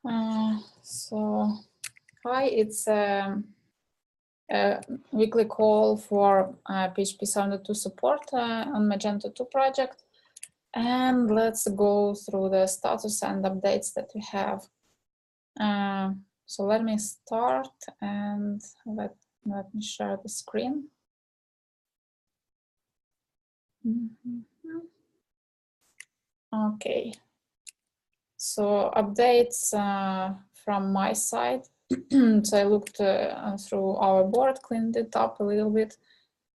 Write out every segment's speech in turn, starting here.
So, hi, it's a weekly call for PHP 7.2 support on Magento 2 project. And let's go through the status and updates that we have. So let me start and let me share the screen. Okay. So updates from my side. So I looked through our board, cleaned it up a little bit,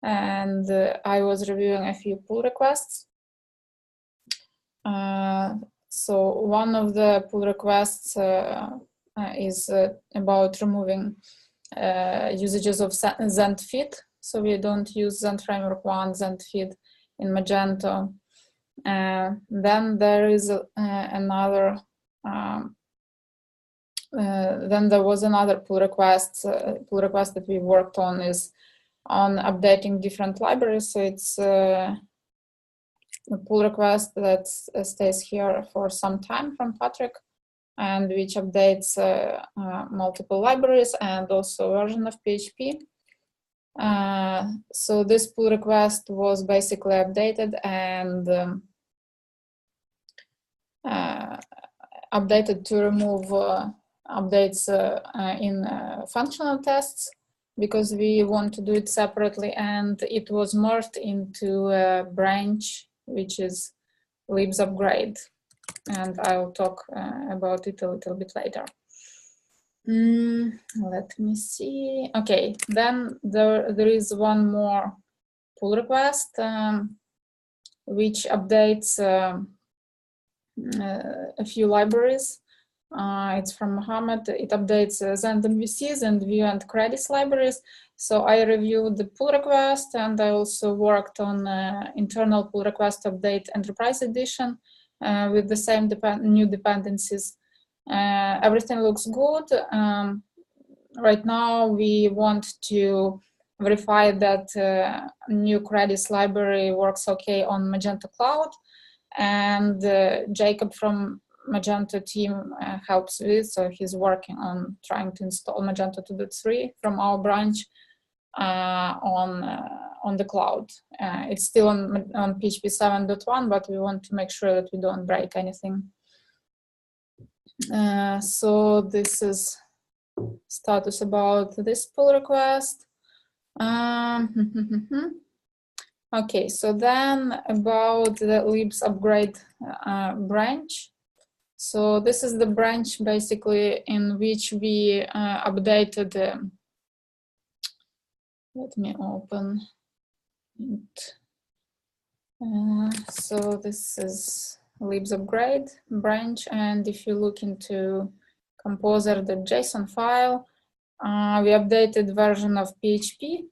and I was reviewing a few pull requests. So one of the pull requests is about removing usages of ZendFeed. So we don't use Zend Framework 1, ZendFeed in Magento. Then there is another. Then there was another pull request. Pull request that we worked on is on updating different libraries. So it's a pull request that stays here for some time from Patrick, and which updates multiple libraries and also version of PHP. So this pull request was basically updated and updated to remove updates in functional tests, because we want to do it separately, and it was merged into a branch which is libs upgrade, and I'll talk about it a little bit later. Let me see. Okay, then there is one more pull request which updates a few libraries. It's from Mohammed. It updates Zend MVCs and View and Credits libraries. So I reviewed the pull request, and I also worked on internal pull request update Enterprise Edition with the same new dependencies. Everything looks good. Right now, we want to verify that new credits library works okay on Magento Cloud, and Jacob from Magento team helps with, so he's working on trying to install Magento 2.3 from our branch on the cloud. It's still on PHP 7.1, but we want to make sure that we don't break anything. So this is status about this pull request. Okay, so then about the libs upgrade branch. So this is the branch basically in which we updated. Let me open it. So this is libs upgrade branch, and if you look into composer, the JSON file, we updated version of PHP.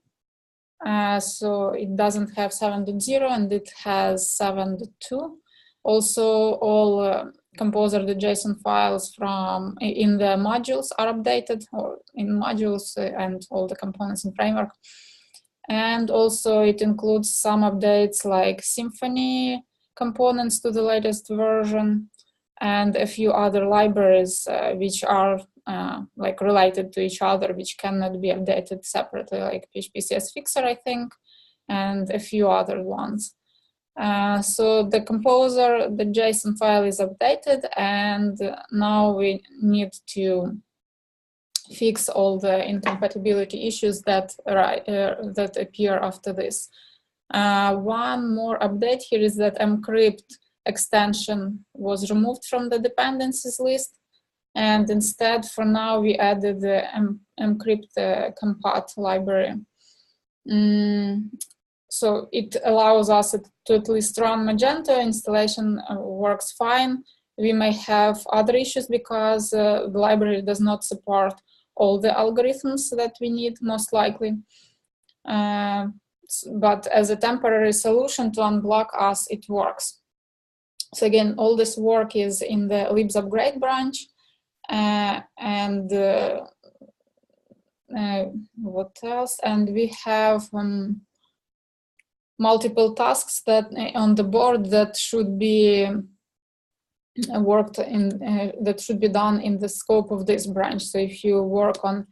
So it doesn't have 7.0 and it has 7.2. Also, all composer, the JSON files from in the modules are updated, or in modules and all the components in framework. And also it includes some updates like Symfony components to the latest version, and a few other libraries which are like related to each other, which cannot be updated separately, like PHP CS Fixer, I think, and a few other ones. So the composer, the JSON file is updated, and now we need to fix all the incompatibility issues that that appear after this. One more update here is that mcrypt extension was removed from the dependencies list, and instead, for now, we added the mcrypt compat library. So it allows us to at least run Magento. Installation works fine. We may have other issues because the library does not support all the algorithms that we need, most likely. But as a temporary solution to unblock us, it works. So again, all this work is in the libs upgrade branch. And what else? And we have multiple tasks that on the board that should be worked in that should be done in the scope of this branch. So if you work on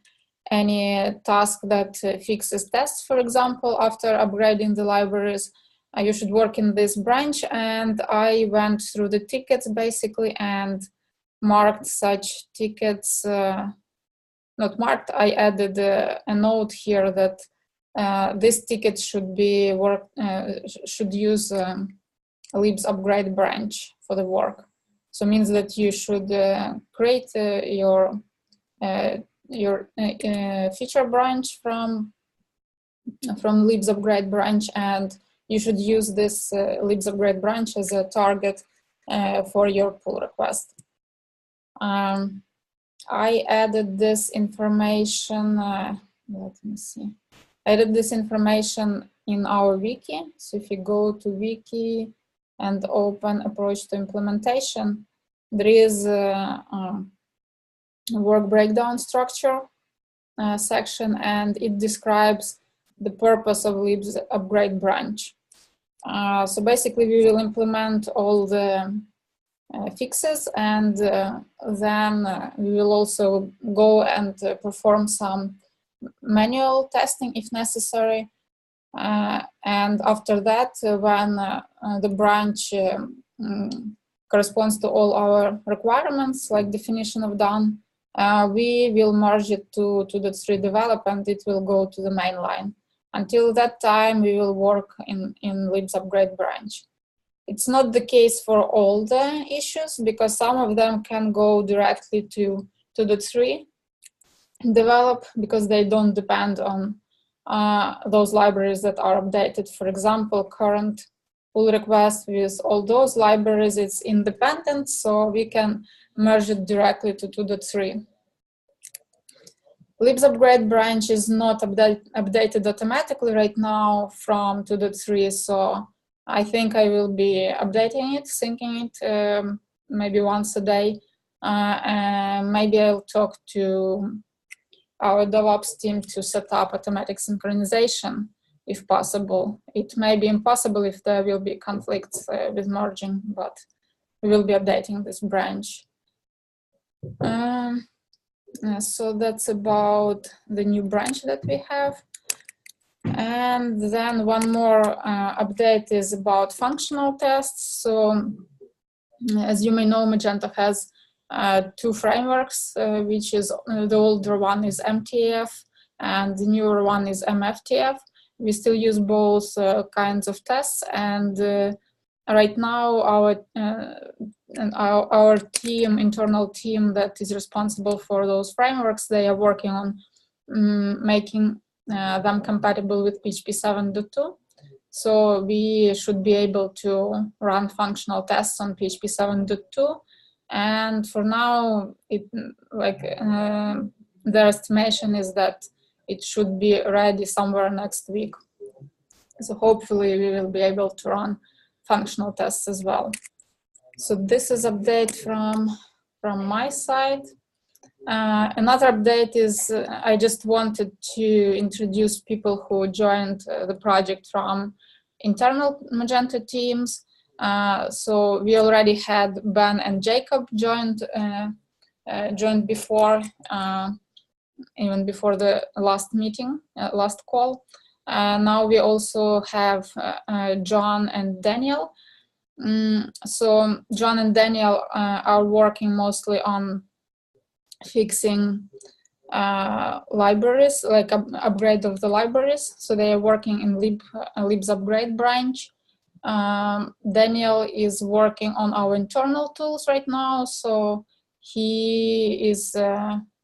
any task that fixes tests, for example, after upgrading the libraries, you should work in this branch. And I went through the tickets basically and marked such tickets, not marked, I added a note here that this ticket should be should use libs upgrade branch for the work. So it means that you should create your feature branch from libs upgrade branch, and you should use this libs upgrade branch as a target for your pull request. I added this information, let me see. I added this information in our wiki. So if you go to wiki and open approach to implementation, there is a work breakdown structure section, and it describes the purpose of libs upgrade branch. So basically we will implement all the fixes, and then we will also go and perform some manual testing if necessary. And after that, when the branch corresponds to all our requirements, like definition of done, we will merge it to the tree develop, and it will go to the main line. Until that time, we will work in libs upgrade branch. It's not the case for all the issues, because some of them can go directly to the tree develop, because they don't depend on those libraries that are updated. For example, current pull request with all those libraries, it's independent, so we can merge it directly to the tree. Libs upgrade branch is not updated automatically right now from to the tree, so I think I will be updating it, syncing it maybe once a day. And maybe I'll talk to our DevOps team to set up automatic synchronization if possible. It may be impossible if there will be conflicts with merging, but we will be updating this branch. So that's about the new branch that we have. And then one more update is about functional tests. So as you may know, Magento has two frameworks, which is the older one is MTF and the newer one is MFTF. We still use both kinds of tests, and right now our team, internal team that is responsible for those frameworks, they are working on making them compatible with PHP 7.2. So we should be able to run functional tests on PHP 7.2. And for now, the estimation is that it should be ready somewhere next week. So hopefully we will be able to run functional tests as well. So this is update from my side. Another update is I just wanted to introduce people who joined the project from internal Magento teams. So we already had Ben and Jacob joined before, even before the last meeting, last call. Now we also have John and Daniel. So John and Daniel are working mostly on fixing libraries, like upgrade of the libraries. So they are working in libs upgrade branch. Daniel is working on our internal tools right now, so he is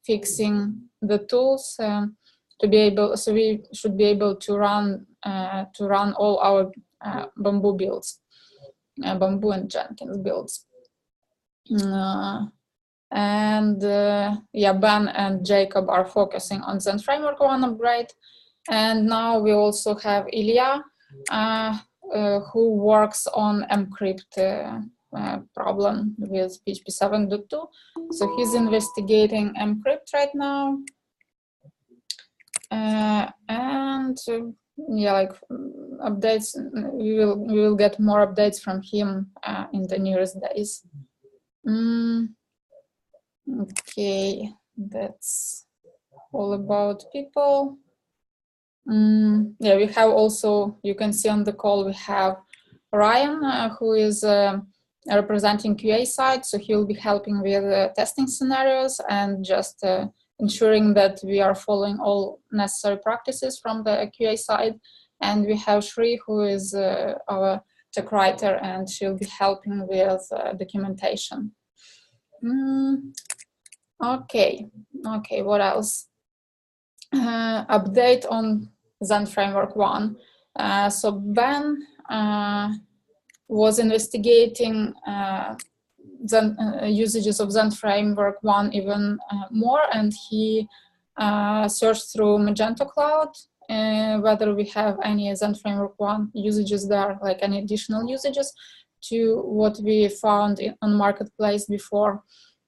fixing the tools to be able. So we should be able to run all our Bamboo builds, Bamboo and Jenkins builds. And yeah, Ben and Jacob are focusing on Zen Framework 1 upgrade. And now we also have Ilya, who works on mcrypt problem with PHP 7.2. So he's investigating mcrypt right now. And yeah, like updates, we will get more updates from him in the nearest days. Okay, that's all about people. Yeah, we have also, you can see on the call, we have Ryan, who is representing QA side. So he'll be helping with testing scenarios and just ensuring that we are following all necessary practices from the QA side. And we have Shri, who is our tech writer, and she'll be helping with documentation. Okay, what else? Update on Zen Framework 1. So Ben was investigating usages of Zen Framework 1 even more, and he searched through Magento Cloud whether we have any Zen Framework 1 usages there, like any additional usages to what we found on Marketplace before.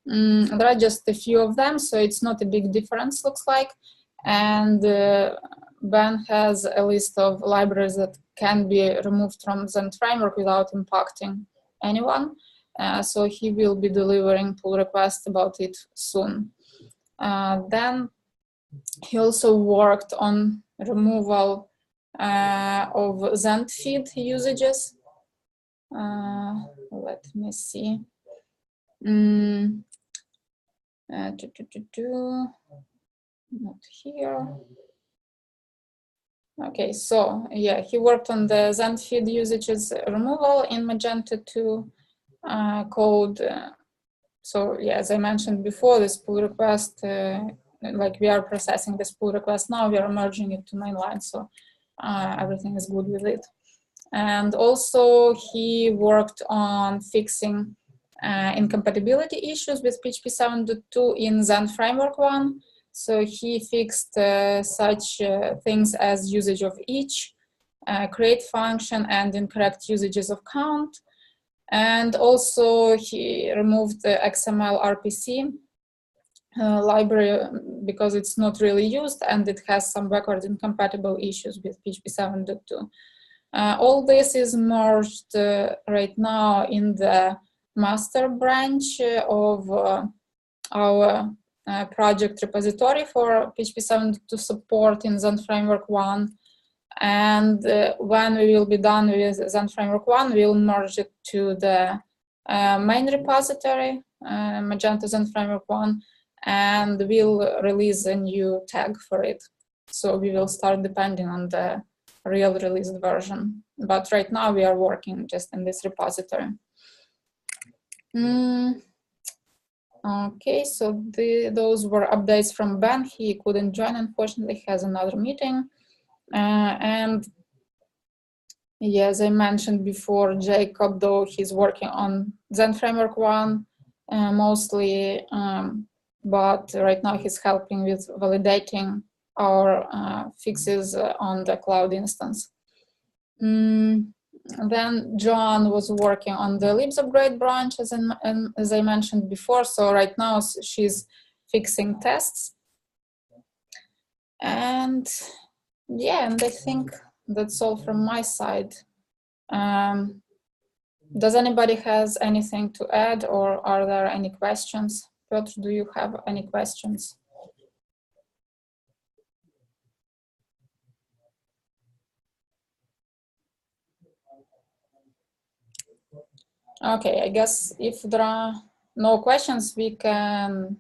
There are just a few of them, so it's not a big difference, looks like. And Ben has a list of libraries that can be removed from Zen Framework without impacting anyone. So he will be delivering pull requests about it soon. Then he also worked on removal of Zen feed usages. Let me see. Not here. Okay, so yeah, he worked on the Zen feed usages removal in Magento 2 code. So yeah, as I mentioned before, this pull request, like we are processing this pull request now, we are merging it to mainline, so everything is good with it. And also he worked on fixing incompatibility issues with PHP 7.2 in Zen Framework 1. So he fixed such things as usage of each, create function, and incorrect usages of count. And also he removed the XML RPC library because it's not really used and it has some backward incompatible issues with PHP 7.2. All this is merged right now in the master branch of our project repository for PHP 7.2 support in Zen Framework 1. And when we will be done with Zen Framework 1, we'll merge it to the main repository, Magento Zen Framework 1, and we'll release a new tag for it. So we will start depending on the real released version. But right now we are working just in this repository. Okay, so those were updates from Ben. He couldn't join, unfortunately, he has another meeting. And yeah, as I mentioned before, Jacob, though, he's working on Zen Framework 1 mostly, but right now he's helping with validating our fixes on the cloud instance. Then John was working on the libs upgrade branch, as I mentioned before. So right now she's fixing tests. And yeah, and I think that's all from my side. Does anybody has anything to add, or are there any questions? Piotr, do you have any questions? Okay, I guess if there are no questions, we can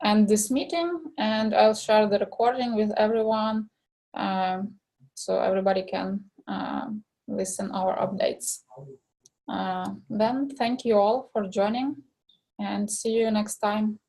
end this meeting, and I'll share the recording with everyone so everybody can listen our updates. Then thank you all for joining, and see you next time.